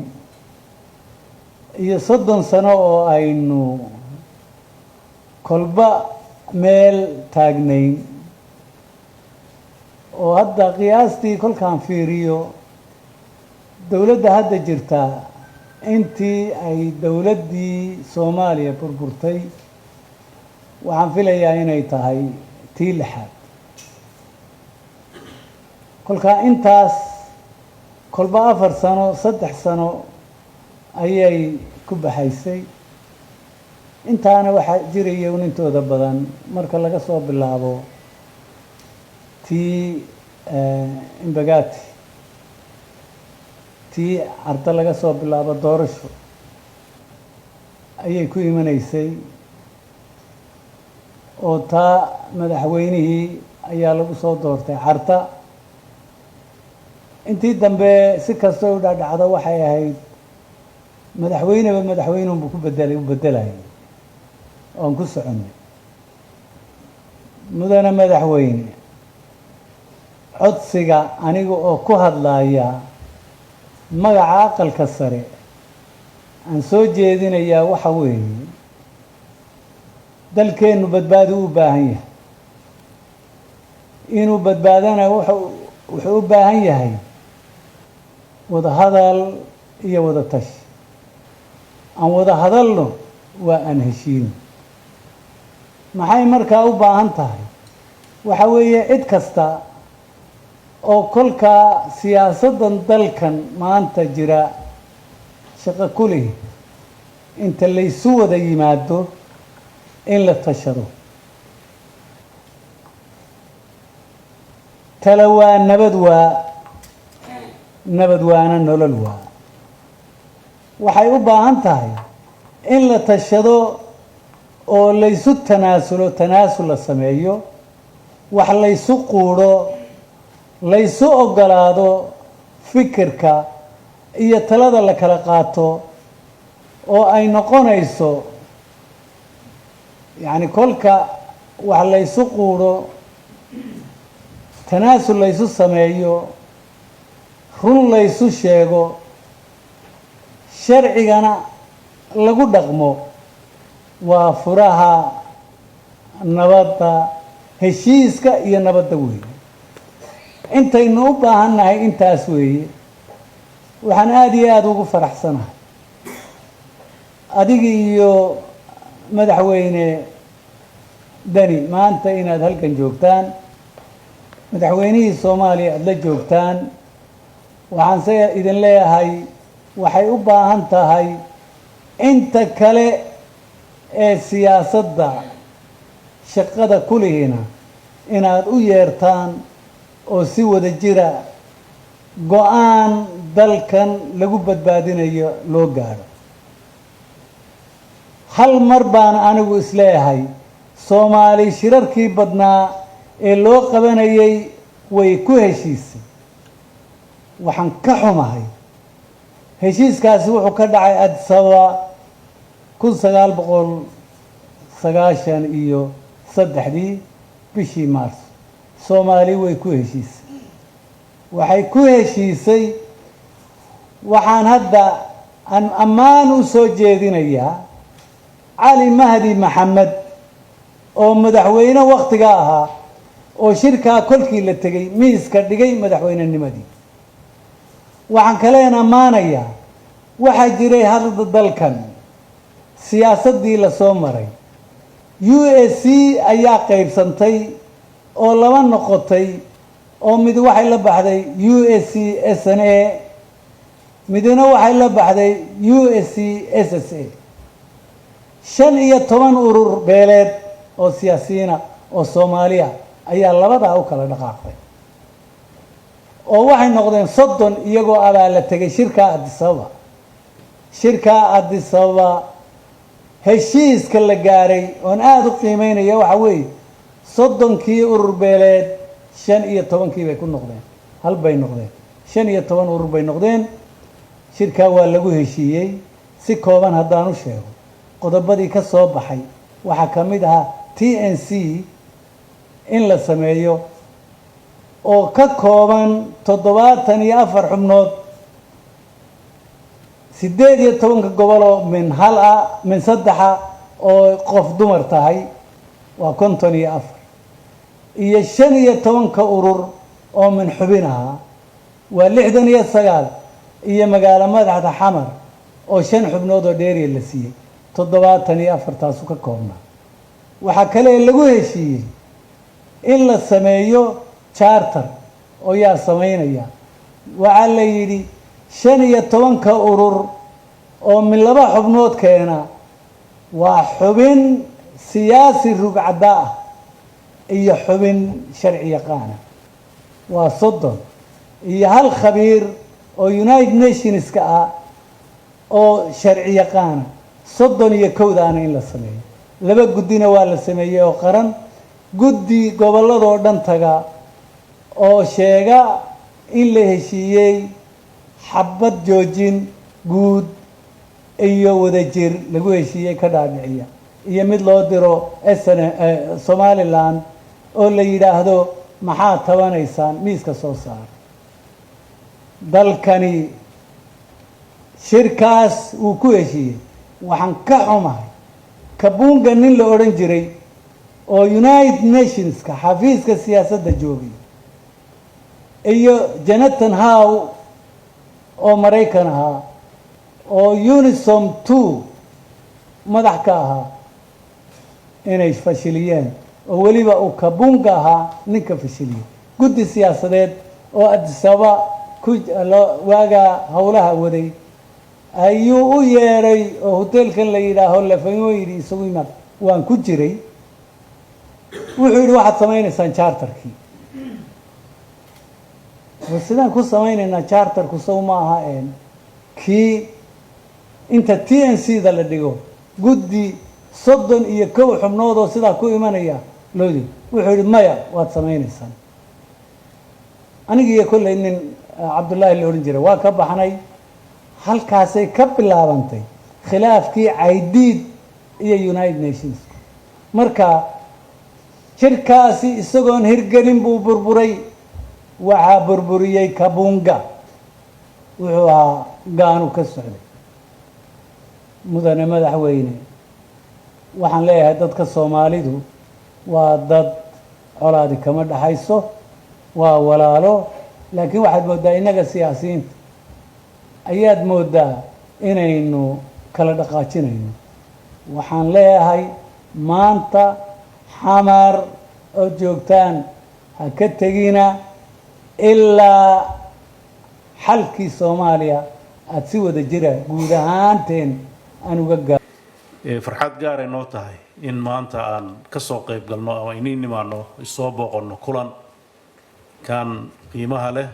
iyo 30 sano oo aynu kolba meel taagnayn oo hadda qiyaastii kolkaan fiiriyo dowladda hadda jirta intii ay dowladdii Soomaaliya burburtay waxaan filayaa inay tahay tii lixaad kolkaa intaas kolba 4 sano 3 sano ayay ku baxaysay intaana waxaa jiraya unintooda badan marka laga soo bilaabo tii imbagaati tii arda laga soo bilaabo doorasho ayay ku imanaysay oo taa madaxweynihii ayaa lagu soo doortay carta intii dambe si kastoo u dhacdhacdo waxay ahayd madaxweynunbu u bedelayay oon ku soconay mudane madaxweyne codsiga aniga oo ku hadlaya magaca aqalka sare aan soo jeedinayaa waxa weeye dalkeennu badbaado u baahan yahay inuu badbaadana wuxuu u baahan yahay wada hadal iyo wada tashi aan wada hadalno waa aan heshiino maxay markaa u baahan tahay waxa weeye cid kasta oo kolkaa siyaasaddan dalkan maanta jira shaqo ku leh inta laysu wada yimaado in la tashado tala waa nabad waana nolol waa. waxay u baahan tahay in la tashado oo laysu tanaasul la sameeyo, wax laysu quudho, laysu ogolaado fikirka iyo talada la kala qaato, oo ay noqonayso yacni kolka wax laysu quudho, tanaasul laysu sameeyo, run laysu sheego, sharcigana lagu dhaqmo, waa furaha nabadda, heshiiska iyo nabadda weeye. intaynu u baahannahay intaas weeye. waxaan aada iyo aada ugu faraxsanahay adiga iyo madaxweyne deni maanta inaad halkan joogtaan, madaxweynihii soomaaliya aada la joogtaan. waxaanse idin leeyahay waxay u baahan tahay inta kale ee siyaasadda shaqada ku lihina inaad u yeertaan oo si wada jira go-aan dalkan lagu badbaadinayo loo gaadho. hal mar baan anigu isleeyahay soomaali shirarkii badnaa ee loo qabanayay way ku heshiisay. waxaan ka xumahay heshiiskaasi wuxuu ka dhacay Addis Ababa 1993 bishii Maarso. soomaali way ku heshiisay, waxay ku heshiisay. waxaan hadda aan ammaan u soo jeedinayaa cali mahdi maxamed oo madaxweyne wakhtiga ahaa, oo shirkaa kolkii la tegay miiska dhigay madaxweynenimadii. waxaan kaleen ammaanayaa waxaa jiray hadda dalkan siyaasaddii la soo maray. USC ayaa qaybsantay oo laba noqotay, oo mid waxay la baxday USC SNA, midna waxay la baxday USC SSA. 15 urur beeleed oo siyaasiyiina oo Soomaaliya ayaa labadaa u kala dhaqaaqay, oo waxay noqdeen 30 iyagoo abaa la tegay shirka Addis Ababa. shirka Addis Ababa heshiiska la gaaray oon aada u qiimeynaya waxa weeye 30kii urur beeleed 15 bay ku noqdeen, hal bay noqdeen, 15 urur bay noqdeen. shirkaa waa lagu heshiiyey. si kooban haddaan u sheego qodobadii ka soo baxay waxaa ka mid ahaa TNC in la sameeyo oo ka kooban 74 xubnood, 18 goboloo min 3 oo qof dumar tahay waa 54, iyo 15 urur oo min xubin ahaa waa 69, iyo magaalo madaxda xamar oo 5 xubnood oo dheeriya la siiyey, 74 taasu ka koobnaa. waxaa kale lagu heshiiyey in la sameeyo charter oo yaa samaynaya. waxaa la yidhi 15 urur oo min 2 xubnood keena waa xubin siyaasi rugcadda ah iyo xubin sharci yaqaana, waa 30, iyo hal khabiir oo United Nationska ah oo sharci yaqaana. 31daana in la sameeyo. 2 guddina waa la sameeyey oo qaran, guddi gobolladoo dhan taga oo sheega in la heshiiyey xabad joojin guud iyo wadajir lagu heshiiyey ka dhaadhiciya, iyo mid loo diro Somaliland oo la yidhaahdo maxaa tabanaysaan miiska soo saara. dalkani shirkaas uu ku heshiiyey. waxaan ka xumahay kabunga nin la odhan jiray oo United Nationska xafiiska siyaasadda joogay, iyo Jonathan Howe oo Maraykan ahaa oo UNISOM 2 madax ka ahaa, inay fashiliyeen oo weliba uu kabunga ahaa ninka fashiliyey. guddi siyaasadeed oo Addis Ababa waagaa howlaha waday ayuu u yeedhay oo hoteelkan la yidhaaho lafayo yidhi isagu imaad. waan ku jiray. wuxuu yidhi waxaad samaynaysaan charterkii. sidaan ku samaynaynaa charterku sow ma aha kii inta TNC da la dhigo guddi 31 xubnoodoo sidaa ku imanaya loodi wuxuu yidhi maya waad samaynaysaan anigiiyo kolley nin cabdullaahi la odhan jiray waa ka baxnay halkaasay ka bilaabantay khilaafkii caydiid iyo United Nations marka shirkaasi isagoon hirgelin buu burburay waxaa burburiyey Kabunga wuxuu ahaa gaanu ka socday mudane madaxweyne waxaan leeyahay dadka Soomaalidu waa dad colaadi kama dhaxayso waa walaalo laakiin waxaad moodaa inaga siyaasiyiinta ayaad moodaa inaynu kala dhaqaajinayno waxaan leeyahay maanta xamar oo joogtaan ha ka tegina ilaa xalkii Soomaaliya aad si wada jira guud ahaanteen aan uga gaar farxad gaar ah noo tahay in maanta aan ka soo qayb galno ama inay nimaano soo booqano kulan kan qiimaha leh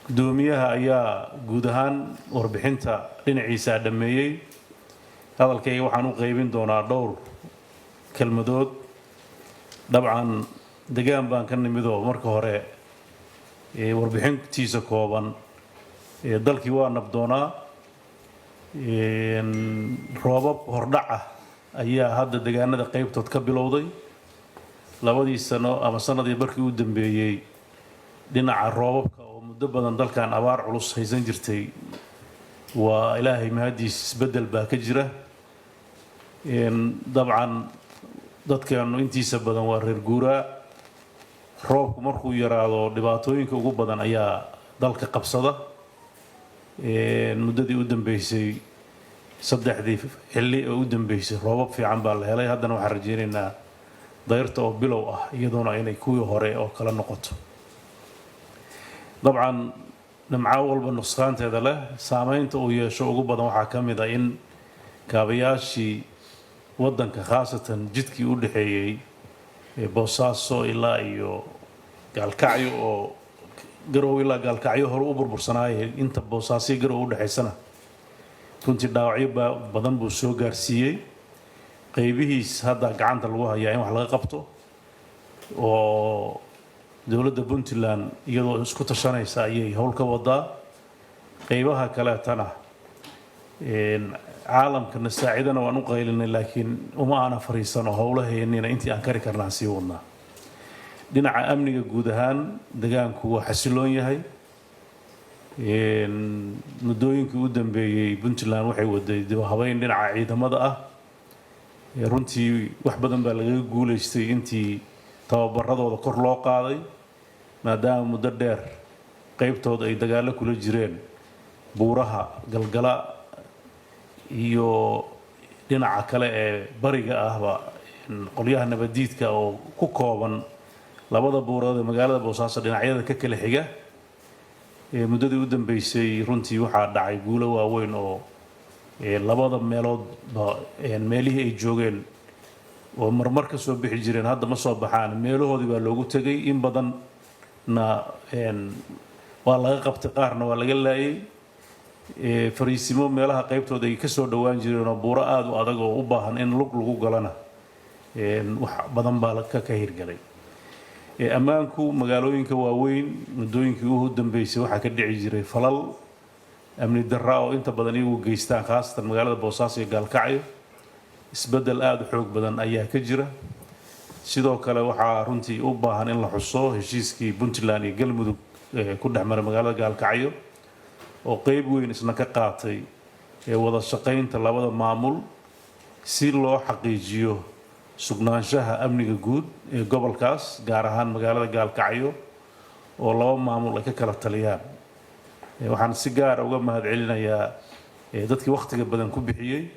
gudoomiyaha ayaa guud ahaan warbixinta dhinaciisa dhameeyay hadalkayga waxaan u qaybin doonaa dhowr kelmadood dabcan degaan baan ka nimidoo marka hore warbixintiisa kooban dalkii waa nabdoonaa roobab hordhac ah ayaa hadda deegaanada qaybtood ka bilowday labadii sano ama sanadii markii u dambeeyay dhinaca roobabka oo muddo badan dalkan abaar culus haysan jirtay waa ilaahay mahadiis isbedel baa ka jira dabcan dadkeenu intiisa badan waa reer guuraa roobku markuu yaraado dhibaatooyinka ugu badan ayaa dalka qabsada muddadii u dambeysay saddexdii xilli oo u dambeysay roobab fiican baa la helay haddana waxaan rajeynaynaa dayrta oo bilow ah iyadoona inay kuwii hore oo kala noqoto dabcan dhimco walba nusqaanteeda leh saameynta uu yeesho ugu badan waxaa ka mid ah in kaabayaashii waddanka khaasatan jidkii u dhexeeyey boosaaso ilaa iyo gaalkacyo oo garow ilaa gaalkacyo hore u burbursanaayay inta boosaasyo garow u dhexaysana runtii dhaawacyo badan buu soo gaarsiiyey qaybihiis hadda gacanta lagu hayaa in wax laga qabto oo dowladda Puntland iyadoo isku tashanaysa ayay howl ka wadaa qaybaha kale tana caalamkana saacidana waan u qaylinay laakiin uma aana fariisano howlaheennina intii aan kari karnaa sii wadnaa dhinaca amniga guud ahaan deegaanku waa xasiloon yahay muddooyinkii u dambeeyay Puntland waxay waday dib u habeyn dhinaca ciidamada ah runtii wax badan baa laga guuleystay intii tababaradooda kor loo qaaday maadaama muddo dheer qaybtooda ay dagaalo kula jireen buuraha galgala iyo dhinaca kale ee bariga ahba qolyaha nabadiidka oo ku kooban labada buurood ee magaalada Boosaaso dhinacyada ka kala xiga muddadii u dambeysay runtii waxaa dhacay guulo waaweyn oo labada meelood meelihii ay joogeen oo marmar ka soo bixi jireen hadda ma soo baxaan meelahoodii baa loogu tagay in badanna waa laga qabtay qaarna waa laga laayay fariisimo meelaha qaybtooda ay ka soo dhawaan jireen oo buuro aad u adag oo u baahan in lug lagu galana wax badan baa ka hirgalay ammaanku magaalooyinka waaweyn muddooyinkii ugu dambeysay waxaa ka dhici jiray falal amni darra oo inta badan iyagu geystaan khaasatan magaalada Boosaaso iyo Gaalkacyo isbedel aad u xoog badan ayaa ka jira sidoo kale waxaa runtii u baahan in la xuso heshiiskii Puntland iyo Galmudug ku dhexmaray magaalada Gaalkacyo oo qayb weyn isna ka qaatay wada shaqaynta labada maamul si loo xaqiijiyo sugnaanshaha amniga guud ee gobolkaas gaar ahaan magaalada Gaalkacyo oo laba maamul ay ka kala taliyaan waxaan si gaar ah uga mahadcelinayaa dadkii waqtiga badan ku bixiyay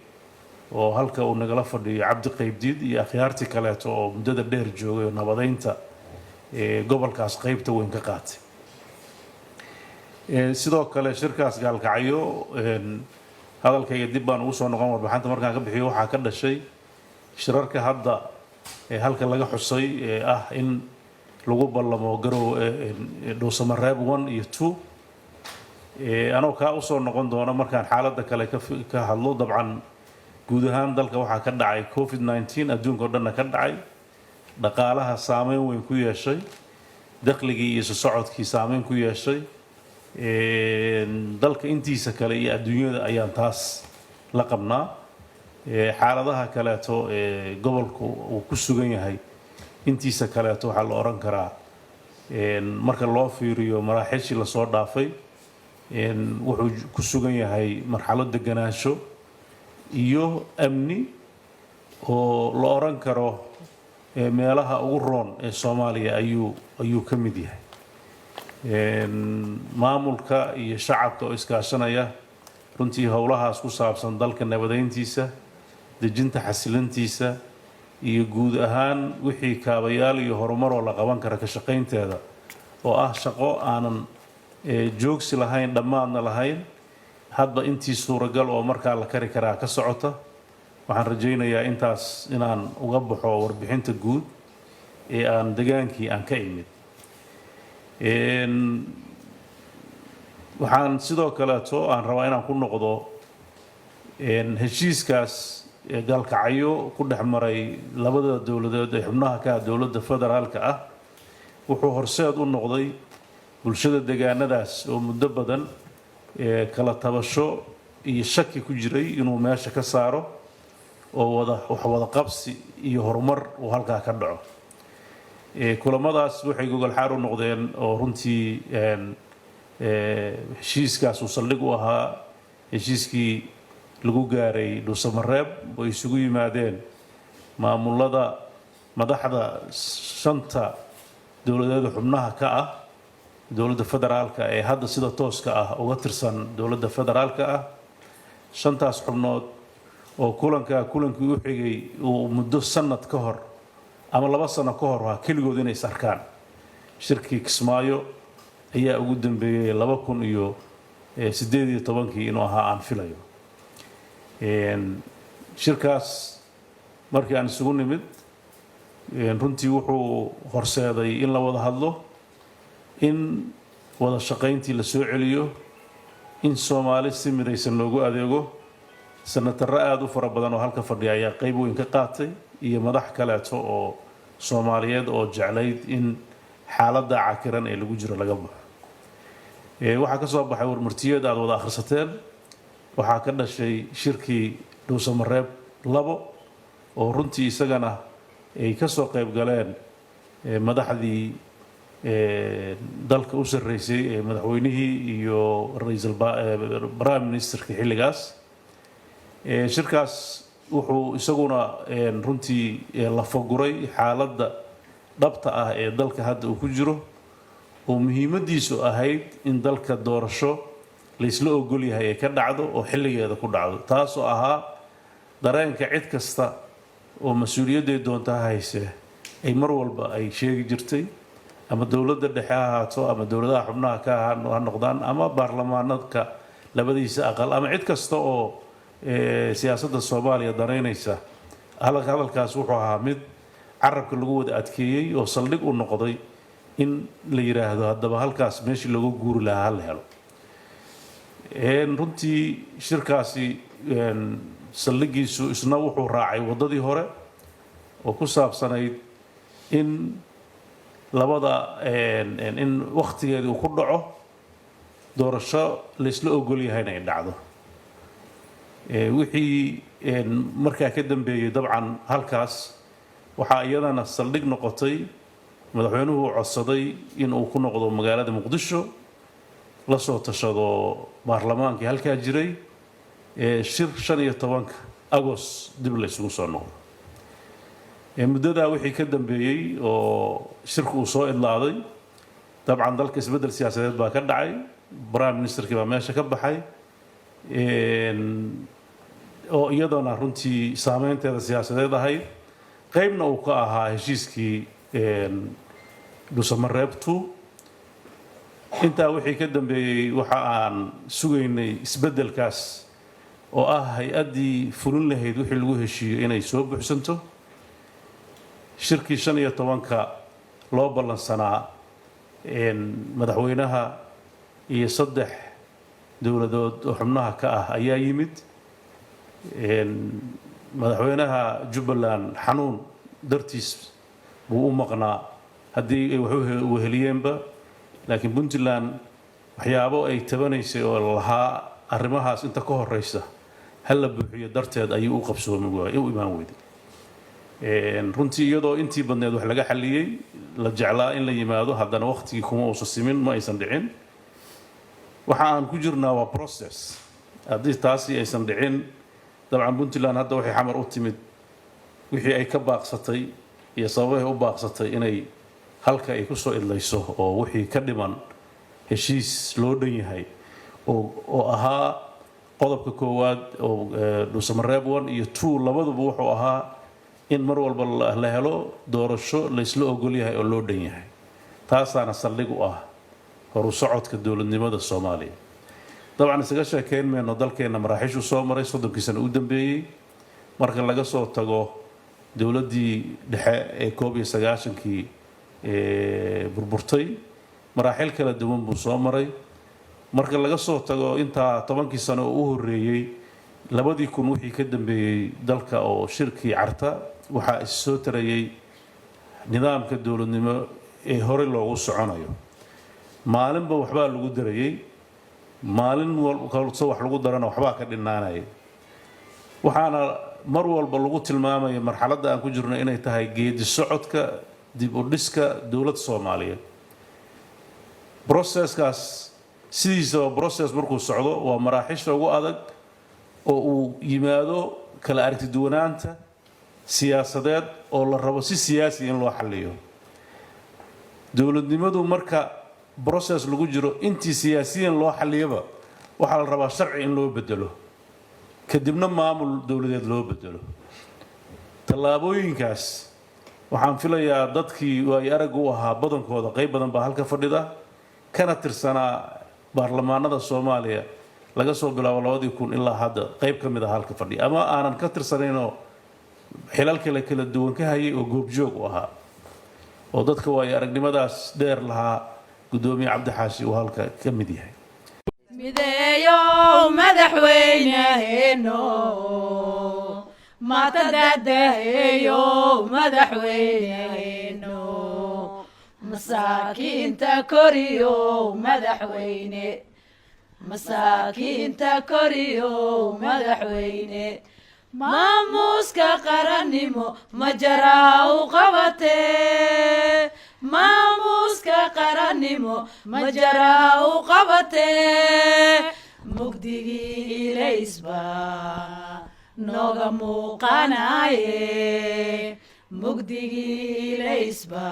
oo halka uu nagala fadhiyo Cabdi Qaybdiid iyo akhyaartii kaleeto oo muddada dheer joogay nabadeynta gobolkaas qaybta weyn ka qaatay sidoo kale shirkaas Gaalkacyo hadalkayga dib baan ugu soo noqon warbixinta markaan ka bixiyo waxaa ka dhashay shirarka hadda halka laga xusay in lagu ballamo garow dhuusamareeb 1 iyo 2 anoo kaa u soo noqon doona markaan xaaladda kale ka hadlo dabcan guud ahaan dalka waxaa ka dhacay covid-19 adduunka oo dhanna ka dhacay dhaqaalaha saameyn weyn ku yeeshay dakhligii iyo socodkii saameyn ku yeeshay dalka intiisa kale iyo adduunyada ayaan taas la qabnaa xaaladaha kaleeto gobolku uu ku sugan yahay intiisa kaleeto waxaa la oran karaa marka loo fiiriyo maraaxiishii la soo dhaafay wuxuu ku sugan yahay marxalad deganaansho iyo amni oo la oran karo meelaha ugu roon ee Soomaaliya ayuu ka mid yahay maamulka iyo shacabka oo iskaashanaya runtii howlahaas ku saabsan dalka nabadeyntiisa dejinta xasilintiisa iyo guud ahaan wixii kaabayaal iyo horumar oo la qaban kara ka shaqaynteeda oo ah shaqo aanan joogsi lahayn dhammaadna lahayn hadba intii suuragal oo markaa la kari karaa ka socota waxaan rajaynayaa intaas inaan uga baxo warbixinta guud ee aan degaankii aan ka imid waxaan sidoo kaleeto aan rabaa inaan ku noqdo heshiiskaas galkacyo ku dhex maray labada dowladood ee xubnaha ka dowladda federaalka ah wuxuu horseed u noqday bulshada deegaanadaas oo muddo badan kala tabasho iyo shaki ku jiray inuu meesha ka saaro oo wada qabsi iyo horumar uu halkaa ka dhaco kulamadaas waxay gogol xaar u noqdeen oo runtii heshiiskaas uu saldhig u ahaa heshiiskii lagu gaaray dhuusamareeb oo isugu yimaadeen maamulada madaxda shanta dowladeed xubnaha ka ah dowladda federaalka ee hadda sida tooska ah uga tirsan dowladda federaalka ah shantaas xubnood oo kulankii u xigay uu muddo sanad ka hor ama 2 sano ka hor waa keligood inay sarkaan shirkii Kismaayo ayaa ugu dambeeyay 2018 inuu ahaa aan filayo shirkaas markii aan isugu nimid runtii wuxuu horseeday in la wada hadlo in wada shaqayntii la soo celiyo in Soomaali si midaysan loogu adeego senatarro aad u fara badan oo halka fadhiya ayaa qayb weyn ka qaatay iyo madax kaleeto oo Soomaaliyeed oo jeclayd in xaaladda cakiran ee lagu jiro laga baxo waxaa ka soo baxay warmartiyeed aad wada akhrisateen waxaa ka dhashay shirkii dhuusamareeb 2 oo runtii isagana ay ka soo qayb galeen madaxdii dalka u sarreysay madaxweynihii iyo ra'iisul prime ministerka xilligaas shirkaas wuxuu isaguna runtii la faguray xaaladda dhabta ah ee dalka hadda uu ku jiro oo muhiimadiisu ahayd in dalka doorasho la isla ogol yahay ay ka dhacdo oo xilligeeda ku dhacdo taasoo ahaa dareenka cid kasta oo mas'uuliyaddeed doonta hayse ay mar walba ay sheegi jirtay ama dowladda dhexe ha ahaato ama dowladaha xubnaha ka ha noqdaan ama baarlamaanadka labadiisa aqal ama cid kasta oo siyaasadda Soomaaliya danaynaysa hadalkaas wuxuu ahaa mid carabka lagu wada adkeeyay oo saldhig u noqday in la yiraahdo haddaba halkaas meeshii lagu guuri lahaa la helo runtii shirkaasi saldhigiisu isna wuxuu raacay wadadii hore oo ku saabsanayd in labada in waqtigeedii uu ku dhaco doorasho la isla ogol yahay inay dhacdo wixii markaa ka dambeeyay dabcan halkaas waxaa iyadana saldhig noqotay madaxweynuhu codsaday in uu ku noqdo magaalada Muqdisho la soo tashado baarlamaankii halkaa jiray shir 15 Agost dib la isugu soo noqdo muddadaa wixii ka dambeeyay oo shirku uu soo idlaaday dabcan dalka isbedel siyaasadeed baa ka dhacay prime ministerkii baa meesha ka baxay oo iyadana runtii saameynteeda siyaasadeed ahayd qaybna uu ka ahaa heshiiskii dhuusamareeb 2 intaa wixii ka dambeeyay waxa aan sugaynay isbedelkaas oo ah hay-addii fulin lahayd wixii lagu heshiiyo inay soo buuxsanto shirkii 15ka loo ballansanaa madaxweynaha iyo 3 dowladood oo xubnaha ka ah ayaa yimid madaxweynaha Jubbaland xanuun dartiis buu u maqnaa haddii ay wuxuu weheliyeenba laakiin Puntland waxyaabo ay tabanaysay oo lahaa arrimahaas inta ka horeysa hal la buuxiyo darteed ayuu u qabsoomay waay u imaan weyday runtii iyadoo intii badneed wax laga xaliyay la jeclaa in la yimaado haddana waqtigii kuma uusan simin ma aysan dhicin waxa aan ku jirnaa waa process haddii taasi aysan dhicin dabcan Puntland hadda waxay xamar u timid wixii ay ka baaqsatay iyo sababaha u baaqsatay inay halka ay ku soo idlayso oo wixii ka dhiman heshiis loo dhan yahay oo ahaa qodobka koowaad oo Dhuusamareeb 1 iyo 2 labaduba wuxuu ahaa in mar walba la helo doorasho la isla ogol yahay oo loo dhan yahay taasaana saldhig u ah horu socodka dowladnimada Soomaaliya dabcan isaga sheekeyn meeno dalkeena maraaxiishu soo maray 30 sano u dambeeyay marka laga soo tago dowladii dhexe ee 1990kii burburtay maraaxil kala duwan buu soo maray marka laga soo tago inta 10 sano oo u horeeyay 2000 wixii ka dambeeyay dalka oo shirkii carta waxa soo tarayay nidaamka dowladnimo ee hore loogu soconayo maalinba waxba lagu darayay maalin walba wax lagu darana waxba ka dhinaanay waxaana mar walba lagu tilmaamay marxaladda aan ku jirno inay tahay geedi socodka dib u dhiska dawladda Soomaaliyeed processkaas sidiisa process markuu socdo waa maraaxiisha ugu adag oo uu yimaado kala aragti duwanaanta siyaasadeed oo la rabo si siyaasi in loo xalliyo dawladnimadu marka process lagu jiro intii siyaasiyan loo xalliyaba waxa la rabaa sharci in loo bedelo kadibna maamul dawladeed loo bedelo talaabooyinkaas waxaan filayaa dadkii way arag u ahaa badankooda qayb badan baa halka fadhida kana tirsanaa baarlamaanada Soomaaliya laga soo bilaabo 2000 ilaa hadda qayb kamid ah halka fadhi ama aanan ka tirsanayno xilalka kala duwan ka hayay oo goobjoog u ahaa oo dadka way aragnimadaas dheer lahaa gudoomiye Cabdi Xaashi oo halka ka mid yahay mideeyo madaxweynaheeno matadadeeyo madaxweynaheeno masaakiinta koriyo madaxweyne masaakiinta koriyo madaxweyne maamuuska qarannimo majaraha u qabatee maamuuska qarannimo majaraha u qabatee mugdigii ilaysba nooga muuqanaye mugdigii ilaysba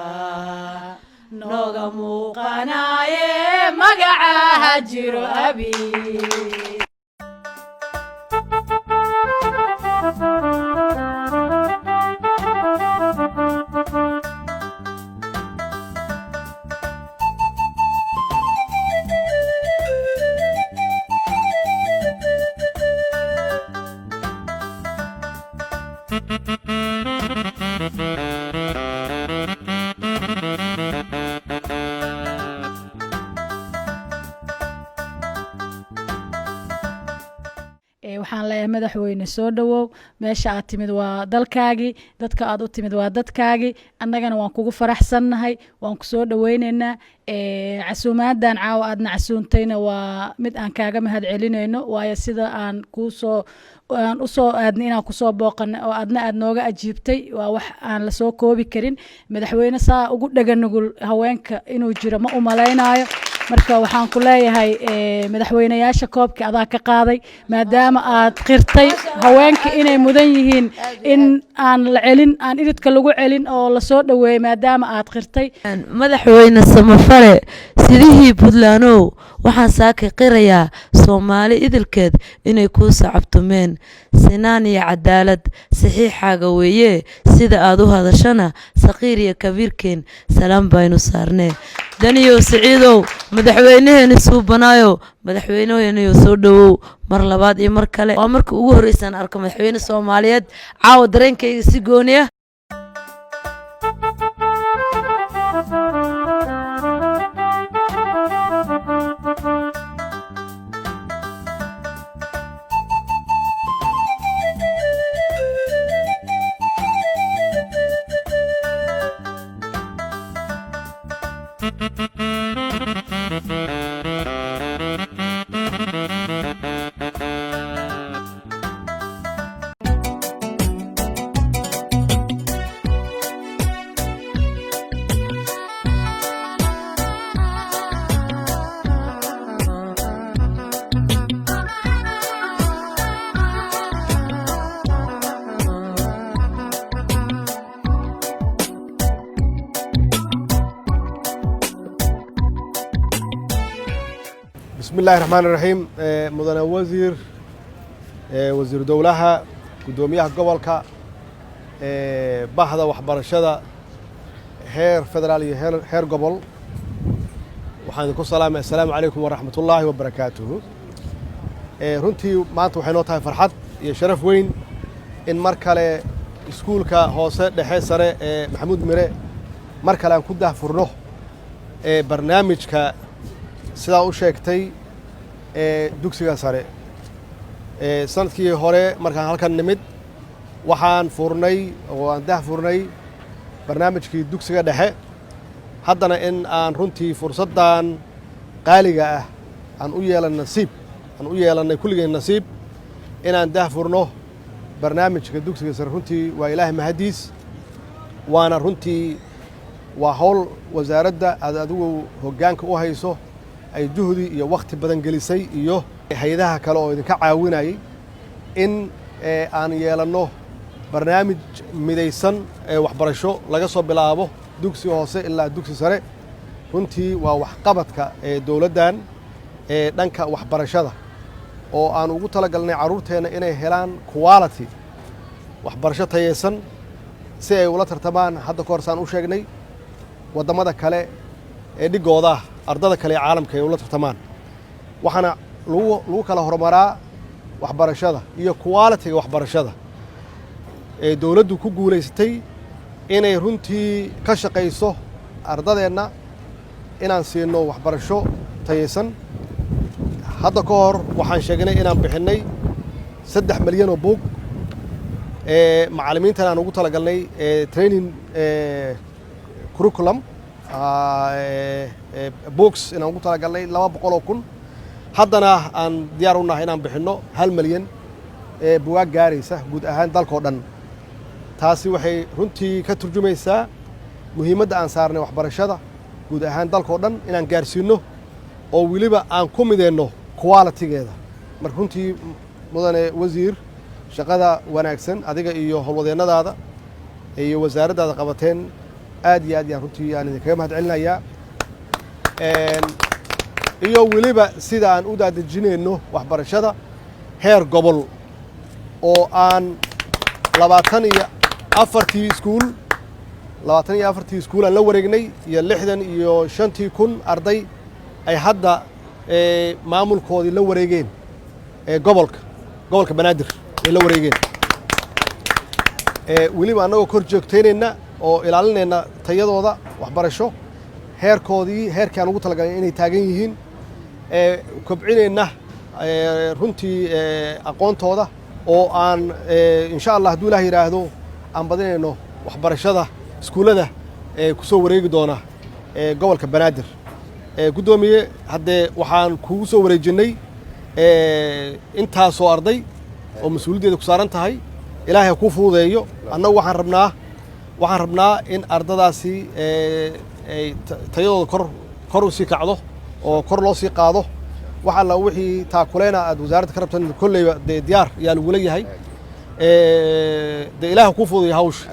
nooga muuqanaye magacaha jiro abi waxaan leeyahay madaxweyne soo dhawow meesha aad timid waa dalkaagii dadka aad u timid waa dadkaagii annagana waan kugu faraxsannahay waan ku soo dhaweynaynaa casuumaadan caawa aadna casuuntayna waa mid aan kaaga mahad celinayno waayo sida aan usoo aadnay inaan kusoo booqanay oo aadna aad nooga ajiibtay waa wax aan la soo koobi karin madaxweyne saa ugu dhaganugul haweenka inuu jiro ma u malaynaayo marka waxaan ku leeyahay madaxweynayaasha koobka adaa ka qaaday maadaama aad qirtay haweenka inay mudan yihiin in aan la celin aan ididka lagu celin oo la soo dhaweeyay maadaama aad qirtay madaxweyne samafale sidii Puntlandow waxaan saaka qirayaa Soomaali idilkeed inay ku sacabtumeen sinaan iyo cadaalad saxiixaaga weeye sida aad u hadashana saqiir iyo kabiirkeen salaam baynu saarnee daniyo siciidow madaxweynaheena suubanaayo madaxweynaheena soo dhawow mar labaad iyo mar kale waa markii ugu horeysan arko madaxweyne Soomaaliyeed caawa dareenkayga si gooni ah بسم الله الرحمن الرحيم مدن وزير وزير دولها قدوميها gobolka bahda waxbarashada heer federaal iyo heer gobol waxaan ku salaamay assalaamu calaykum waraxmatullaahi wabarakaatuhu runtii maanta waxay noo tahay farxad iyo sharaf weyn in mar kale iskuulka hoose dhexe sare ee maxamuud mire mar kale aan ku daahfurno barnaamijka sidaa u sheegtay dugsiga sare sanadkii hore markaan halkan nimid waxaan furnay oo aan daahfurnay barnaamijkii dugsiga dhexe haddana in aan runtii fursaddan qaaliga ah aan u yeelannay kulligeen nasiib inaan daahfurno barnaamijka dugsiga sare runtii waa ilaahay mahadiis waana runtii waa hawl wasaaradda aad adigu hoggaanka u hayso ay juhdi iyo wakhti badan gelisay iyo hay-adaha kale oo idinka caawinayay in aan yeelanno barnaamij midaysan ee waxbarasho laga soo bilaabo dugsi hoose ilaa dugsi sare runtii waa waxqabadka ee dowladdan ee dhanka waxbarashada oo aan ugu talagalnay carruurteenna inay helaan quality waxbarasho tayeysan si ay ula tartamaan hadda kahor saan u sheegnay waddamada kale ee dhigooda ardada kale ee caalamka ay ula tartamaan waxaana lagu kala horumaraa waxbarashada iyo quality-ga waxbarashada ee dowladdu ku guulaysatay inay runtii ka shaqayso ardadeenna inaan siino waxbarasho tayeysan hadda ka hor waxaan sheegnay inaan bixinnay 3 milyan oo buug macallimiintan aan ugu talagalnay training curriculum books inaan ugu talagalnay 200,000 haddana aan diyaar u nahay inaan bixinno 1 milyan buugaag gaaraysa guud ahaan dalkoo dhan taasi waxay runtii ka turjumaysaa muhiimadda aan saarnay waxbarashada guud ahaan dalkoo dhan inaan gaarsiinno oo weliba aan ku mideenno quality-geeda marka runtii mudane wasiir shaqada wanaagsan adiga iyo howlwadeennadaada iyo wasaaraddaada qabateen aad iyo aad yaan runtii aan idinkaga mahad celinayaa iyo weliba sida aan u daadejinayno waxbarashada heer gobol oo aan 24 iskuul aan la wareegnay iyo 65,000 arday ay hadda maamulkoodii la wareegeen gobolka banaadir ay la wareegeen weliba annagoo kor joogtaynayna oo ilaalinayna tayadooda waxbarasho heerkii aan ugu talagalay inay taagan yihiin kobcinayna runtii aqoontooda oo aan insha allah hadduu ilaah yidhaahdo aan badinayno waxbarashada iskuullada ku soo wareegi doona gobolka banaadir guddoomiye haddee waxaan kugu soo wareejinnay intaasoo arday oo mas-uuliyaddeeda ku saaran tahay ilaahay ha kuu fududeeyo annagu waxaan rabnaa in ardadaasi ay tayadooda kor u sii kacdo oo kor loo sii qaado wax alla wixii taakuleena aad wasaaradda ka rabtan kolleyba dee diyaar ayaa lagula yahay dee ilaah ha kuu fududeeyo hawsha